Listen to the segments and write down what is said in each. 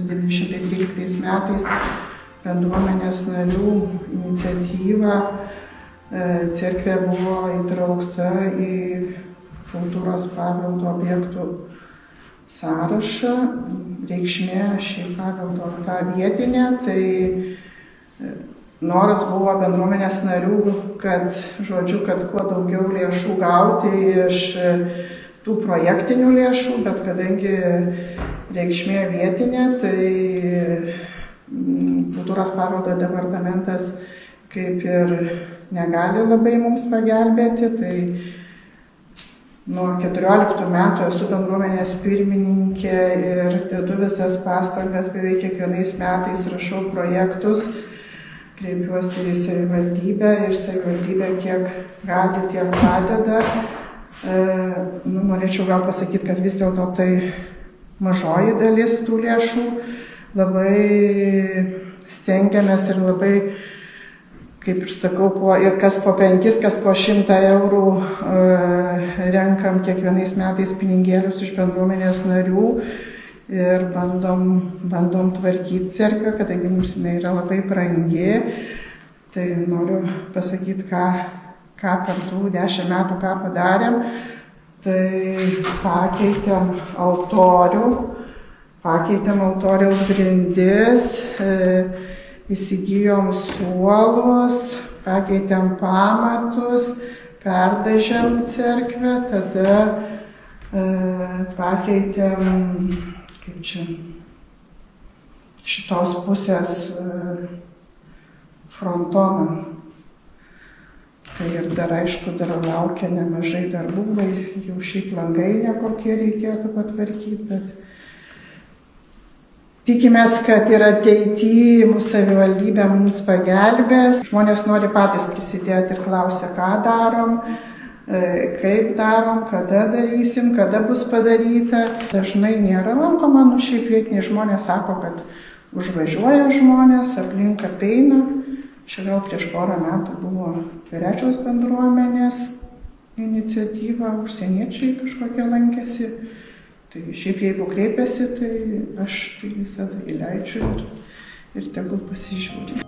1913 metais bendruomenės narių iniciatyva cerkvė buvo įtraukta į kultūros paveldo objektų sąrašą. Reikšmė šį paveldo ta vietinė, tai noras buvo bendruomenės narių, kad kuo daugiau lėšų gauti iš tų projektinių lėšų, bet kadangi reikšmė vietinė, tai kultūros paveldo departamentas kaip ir negali labai mums pagelbėti. Tai nuo 14 metų esu bendruomenės pirmininkė ir dedu visas pastangas, beveik kiekvienais metais rašau projektus, kreipiuosi į savivaldybę ir savivaldybė kiek gali, tiek padeda. Norėčiau gal pasakyti, kad vis dėlto tai mažoji dalis tų lėšų. Labai stengiamės ir labai, kaip ir sakau, ir kas po 5, kas po 100 eurų renkam kiekvienais metais pinigėlius iš bendruomenės narių ir bandom tvarkyti cerkvę, kadangi mums jinai yra labai brangi. Tai noriu pasakyti, ką per tų 10 metų ką padarėm. Tai pakeitėm altoriaus grindis, įsigijom suolus, pakeitėm pamatus, perdažėm cerkvę, tada pakeitėm, kaip čia, šitos pusės frontoną. Tai ir dar, aišku, dar laukia nemažai darbų, jau šiaip langai nekokie reikėtų patvarkyti, bet tikimės, kad ir ateityje mūsų savivaldybė mums pagelbės. Žmonės nori patys prisidėti ir klausia, ką darom, kaip darom, kada darysim, kada bus padaryta. Dažnai nėra lankoma, šiaip vietiniai žmonės sako, kad užvažiuoja žmonės, aplink apeina. Čia gal prieš porą metų buvo Tverečiaus bendruomenės iniciatyva, užsieniečiai kažkokie lankėsi. Tai šiaip jeigu kreipiasi, tai aš tai visada įleidžiu ir tegul pasižiūri.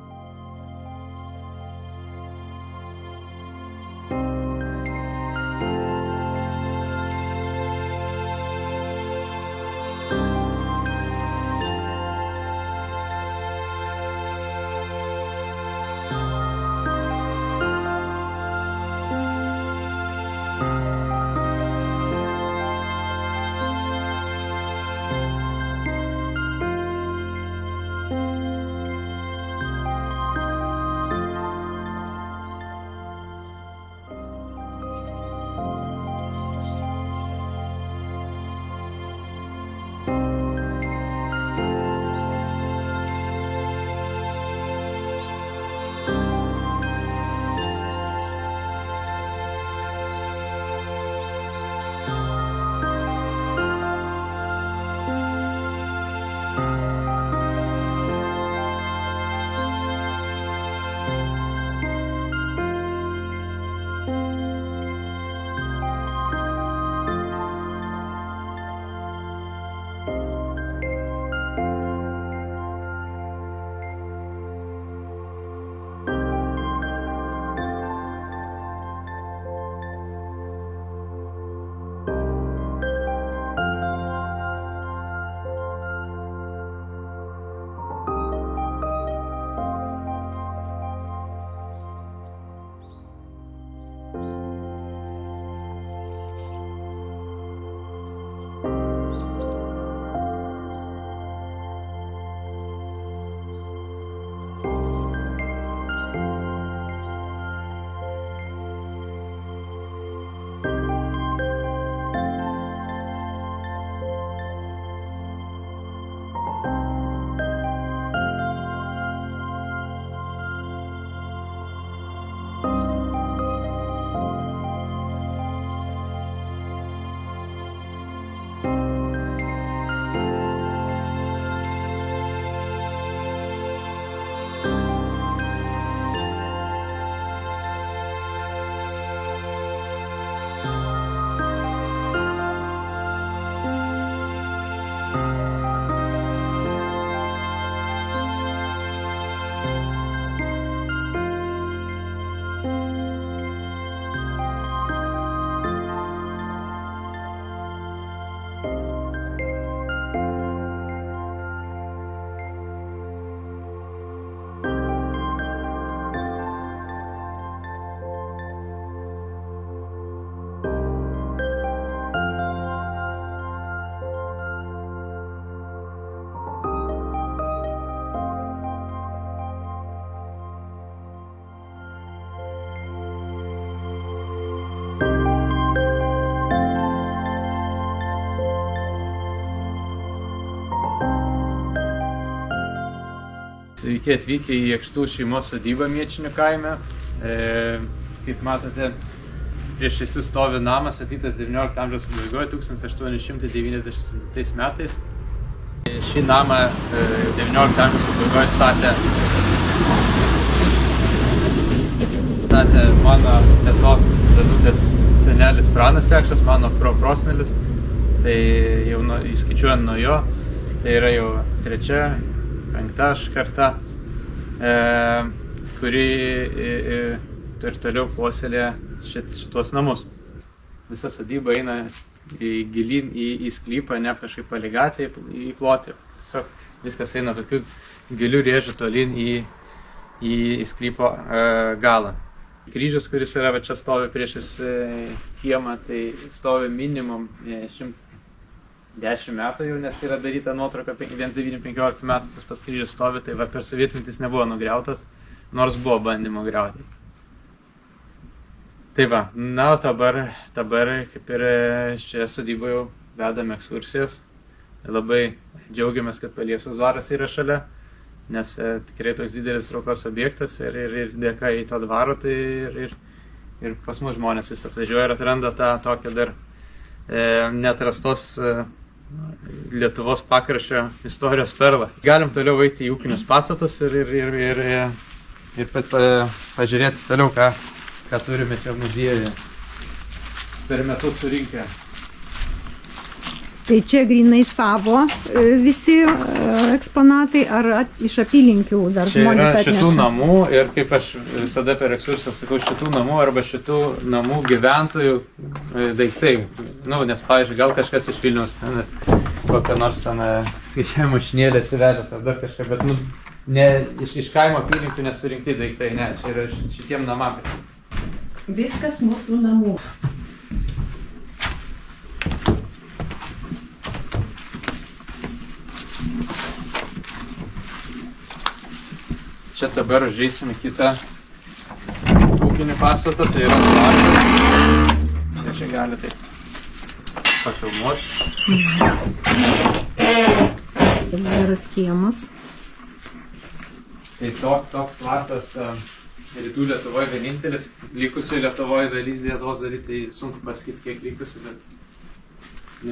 Sveiki atvykę į Jakštų šeimos sodybą Miečinių kaime. Kaip matote, priešais jūs stovi namas, statytas 19 amžiaus pabaigoje 1897 metais. Šį namą 19 amžiaus pabaigoje statė mano tetos Danutės senelis Pranas Jakštas, mano prosenelis. Tai jau įskaičiuojant nuo jo, tai yra jau 3, 5 karta, kuri ir toliau puoselėja šitos namus. Visa sodyba eina gilyn į sklypą, ne kažkaip palei gatvę į plotį. Tiesiog viskas eina tokiu giliu rėžiu tolyn į sklypo galą. Kryžius, kuris yra čia stovi priešis kiemą, tai stovi minimum 110 metų jau, nes yra daryta nuotrauka 1915 metų, tas pats kryžius stovi, tai va per sovietmetis nebuvo nugriautas, nors buvo bandymo griauti. Tai va, na, o dabar kaip ir čia sodyboje jau vedame ekskursijas. Labai džiaugiamės, kad Paliesiaus dvaras yra šalia, nes tikrai toks didelis traukos objektas ir dėka į to dvaro, tai ir pas mus žmonės vis atvažiuoja ir atranda tą tokią dar neatrastos Lietuvos pakraščio istorijos perlą. Galim toliau eiti į ūkinius pastatus ir pažiūrėti toliau, ką turime čia muziejuje per metus surinkę. Tai čia grinai savo visi eksponatai, ar iš apylinkių dar žmonės atneša? Čia yra šitų namų ir kaip aš visada per ekskursijas sakau, šitų namų arba šitų namų gyventojų daiktai. Nu, nes, pavyzdžiui, gal kažkas iš Vilniaus, kokią nors skaičiavimo mašinėlę atsivežęs ar dar kažką, bet ne iš kaimo apylinkių nesurinkti daiktai, ne, čia yra šitiem namam. Viskas mūsų namų. Čia dabar užeisime kitą ūkinį pastatą, tai yra dvaras. Tai čia gali taip pafilmuoti. Tai geras kiemas. Tai toks tvartas rytų Lietuvoje vienintelis, likusioje Lietuvoje Lietuvos daly, tai sunku pasakyti, kiek likusių, bet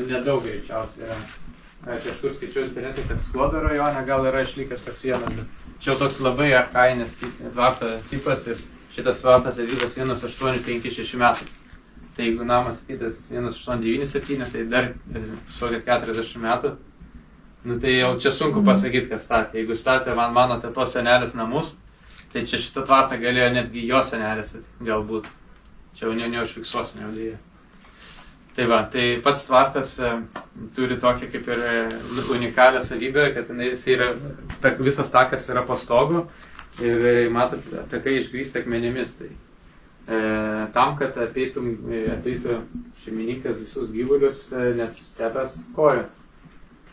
nedaug greičiausiai yra. Kažkur skaičiau internete, kad Skuodo rajone gal yra išlikęs toks vienas, bet čia toks labai archainis tvarto tipas ir šitas tvartas statytas 1856 metais. Tai jeigu namas statytas 1897, tai dar 40 metų, nu tai jau čia sunku pasakyti, kas statė. Jeigu statė mano tetos senelis namus, tai čia šitą tvartą galėjo netgi jo senelis galbūt. Čia jau neužfiksuosim jau dėja. Tai va, tai pats tvartas turi tokią kaip ir unikalią savybę, kad visas takas yra po stogu ir matot, takai išgrįsti akmenimis. Tai, tam, kad ateitų šeimininkas visus gyvulius, nes stebės kojo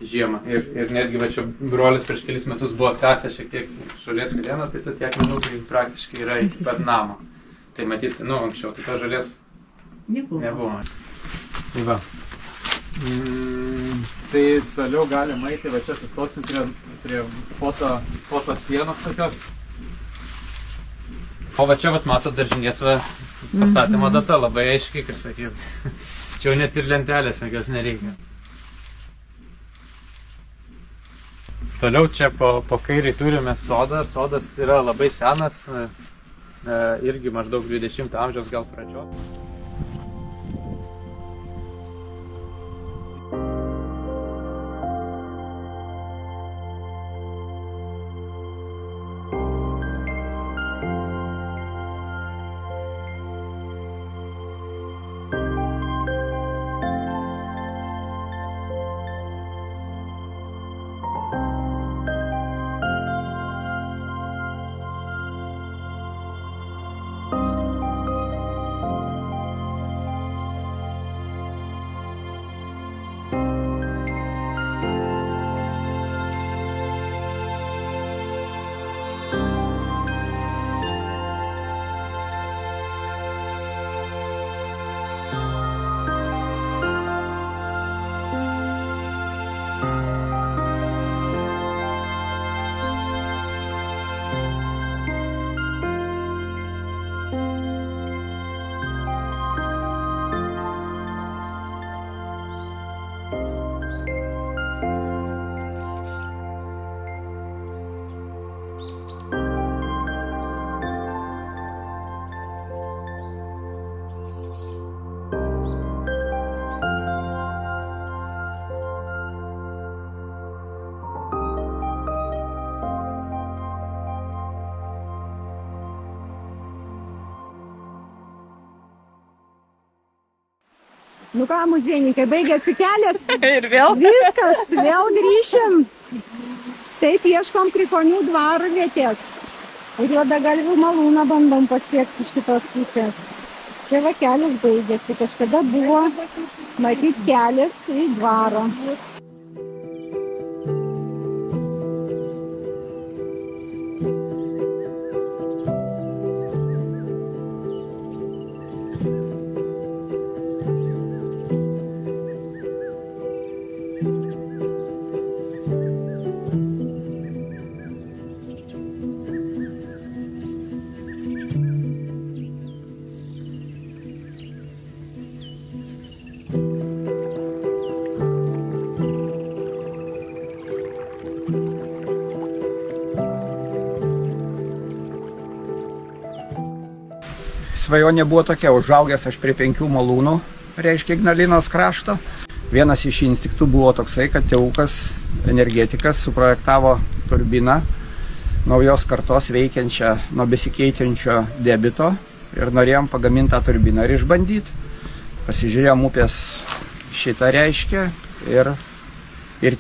žiemą. Ir netgi va čia brolis prieš kelis metus buvo atkasęs šiek tiek žolės galieną, tai tiek minų praktiškai yra iki pat namo. Tai matyti, anksčiau, tai to žolės nebuvo. Tai va. Tai toliau galim eiti, va čia sustosim prie foto sienos tokios. O va čia matot daržinės pastatymo data, labai aiškiai, kaip sakyt. Čia jau net ir lentelės jokios nereikia. Toliau čia po kairiai turime sodą. Sodas yra labai senas, irgi maždaug 20 amžiaus gal pradžios. Nu ką, muziejininkai, baigėsi kelias? Ir vėl? Viskas, vėl grįšim. Taip, ieškom Krikonių dvaro vietės. Ir Juodagalvių malūną bandom pasiekti iš kitos pusės. Čia va kelias baigėsi. Kažkada buvo matyt kelias į dvarą. Svajonė buvo tokia, užaugęs aš prie 5 malūnų, reiškia Ignalinos krašto. Vienas iš instinktų buvo toksai, kad tėvukas, energetikas, suprojektavo turbiną naujos kartos veikiančią nuo besikeičiančio debito ir norėjom pagaminti tą turbiną ir išbandyti. Pasižiūrėjom upės šitą reiškia ir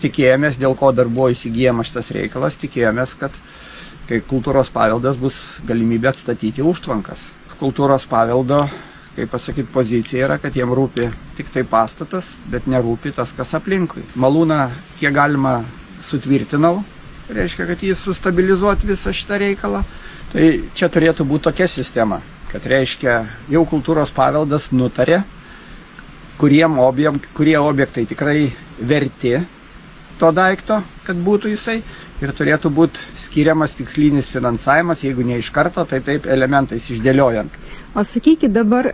tikėjomės, dėl ko dar buvo įsigyjamas šitas reikalas, tikėjomės, kad kai kultūros paveldas bus galimybė atstatyti užtvankas. Kultūros paveldo, kaip pasakyti, pozicija yra, kad jiem rūpi tik tai pastatas, bet nerūpi tas, kas aplinkui. Malūną kiek galima sutvirtinau, reiškia, kad jis sustabilizuoti visą šitą reikalą. Tai čia turėtų būti tokia sistema, kad reiškia, jau kultūros paveldas nutarė, kurie objektai tikrai verti to daikto, kad būtų jisai, ir turėtų būti skiriamas tikslinis finansavimas, jeigu ne iš karto, tai taip elementais išdėliojant. O sakykit dabar,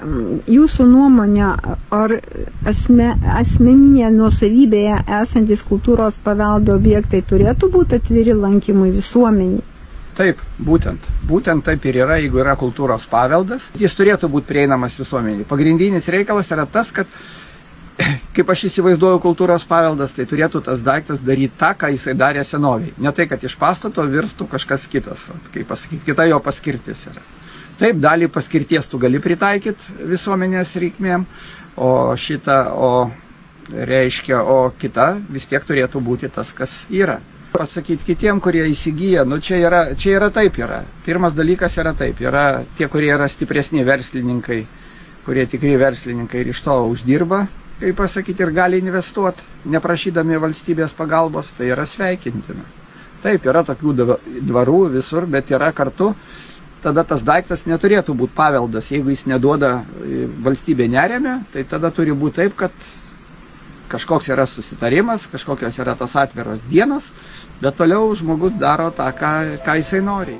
jūsų nuomonė, ar asmeninė nuosavybėje esantis kultūros paveldo objektai turėtų būti atviri lankymui visuomeniai? Taip, būtent taip ir yra, jeigu yra kultūros paveldas, jis turėtų būti prieinamas visuomeniai. Pagrindinis reikalas yra tas, kad kaip aš įsivaizduoju kultūros paveldas, tai turėtų tas daiktas daryti tą, ką jisai darė senoviai. Ne tai, kad iš pastato virstų kažkas kitas, kaip pasakyti, kita jo paskirtis yra. Taip, dalį paskirties tu gali pritaikyti visuomenės reikmėm, o kita vis tiek turėtų būti tas, kas yra. Pasakyti kitiem, kurie įsigyja, nu čia yra taip yra. Pirmas dalykas yra taip, yra tie, kurie yra stipresni verslininkai, kurie tikri verslininkai ir iš to uždirba, kaip pasakyti, ir gali investuoti, neprašydami valstybės pagalbos, tai yra sveikintina. Taip, yra tokių dvarų visur, bet yra kartu, tada tas daiktas neturėtų būti paveldas. Jeigu jis neduoda, valstybė neremia, tai tada turi būti taip, kad kažkoks yra susitarimas, kažkokios yra tos atviros dienos, bet toliau žmogus daro tą, ką jisai nori.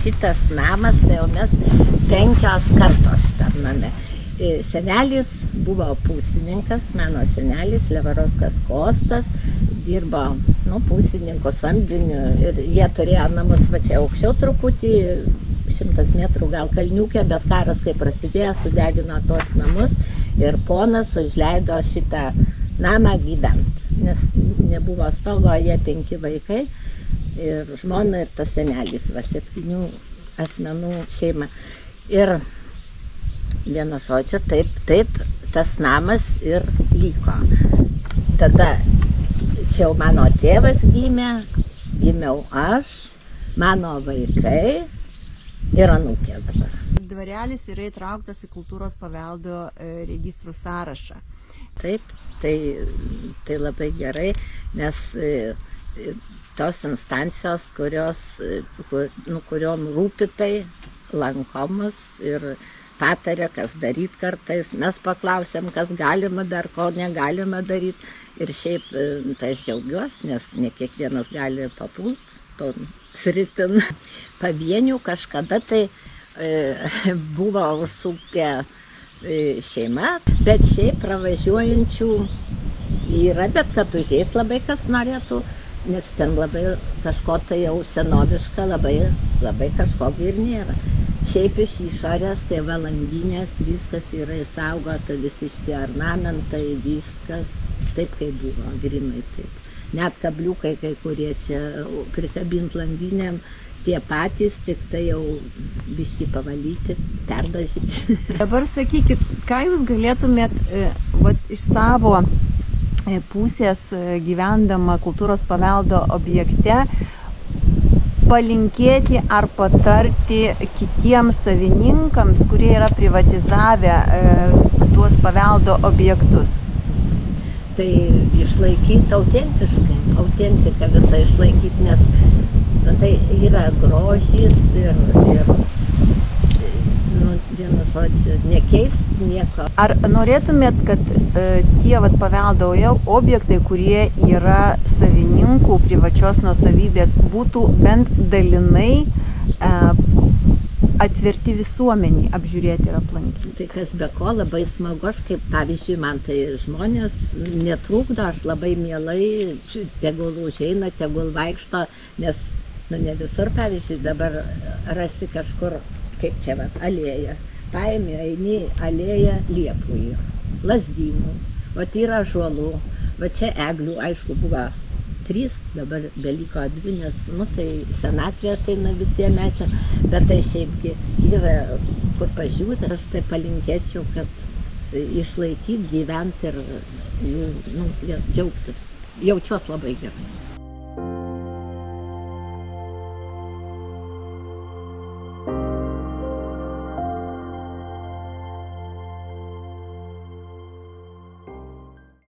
šitas namas, tai jau mes 5 kartos šitam name. Senelis buvo pūsininkas, mano senelis Levarovskas Kostas, dirbo pūsininko samdiniu ir jie turėjo namus va čia aukščiau truputį, 100 metrų gal kalniukė, bet karas kai prasidėjo, sudegino tos namus ir ponas užleido šitą namą gyvent, nes nebuvo stogo, jie 5 vaikai ir žmona ir tas senelis, 7 asmenų šeima. Ir vienu žodžiu, taip tas namas ir liko. Tada čia jau mano tėvas gimė, gimiau aš, mano vaikai ir anūkė dabar. Dvarelis yra įtrauktas į kultūros paveldo registrų sąrašą. Taip, tai labai gerai, nes tos instancijos, kuriom rūpi tai, lankomos ir patarė, kas daryt kartais. Mes paklausėm, kas galima dar, ko negalima daryti. Ir šiaip tai aš džiaugiuosi, nes ne kiekvienas gali papult ton sritin. Pavienių kažkada tai buvo užsukę šeima, bet šiaip pravažiuojančių yra, bet kad užeit labai kas norėtų, nes ten labai kažko tai jau senoviška, labai kažko ir nėra. Šiaip iš išorės, tai valandinės, viskas yra įsaugota, visi šitie ornamentai, viskas taip, kaip buvo, grinai taip. Net kabliukai, kai kurie čia prikabint landinėm, tie patys, tik tai jau biškį pavalyti, perdažyti. Dabar sakykit, ką jūs galėtumėt iš savo pusės gyvendama kultūros paveldo objekte palinkėti ar patarti kitiems savininkams, kurie yra privatizavę tuos paveldo objektus? Tai išlaikyti autentiką visą išlaikyti, nes tai yra grožis ir vienu žodžiu, nekeist nieko. Ar norėtumėt, kad tie paveldo objektai, kurie yra savininkų privačios nuosavybės, būtų bent dalinai atverti visuomeniai, apžiūrėti ir aplankyti? Tai kas be ko, labai smagu, aš kaip pavyzdžiui, man tai žmonės netrukdo, aš labai mielai, tegul užeina, tegul vaikšto, nes ne visur, pavyzdžiui, dabar rasi kažkur, kaip čia alėja. Paėmė, eini alėja liepų yra, lazdynų, yra ąžuolų, va čia eglių, aišku, buvo 3, dabar beliko 2, nes, tai senatvė ateina visiems mečiam, bet tai šiaipgi yra, kur pažiūrėti, aš tai palinkėčiau, kad išlaikyti, gyventi ir džiaugtis. Jaučiuos labai gerai.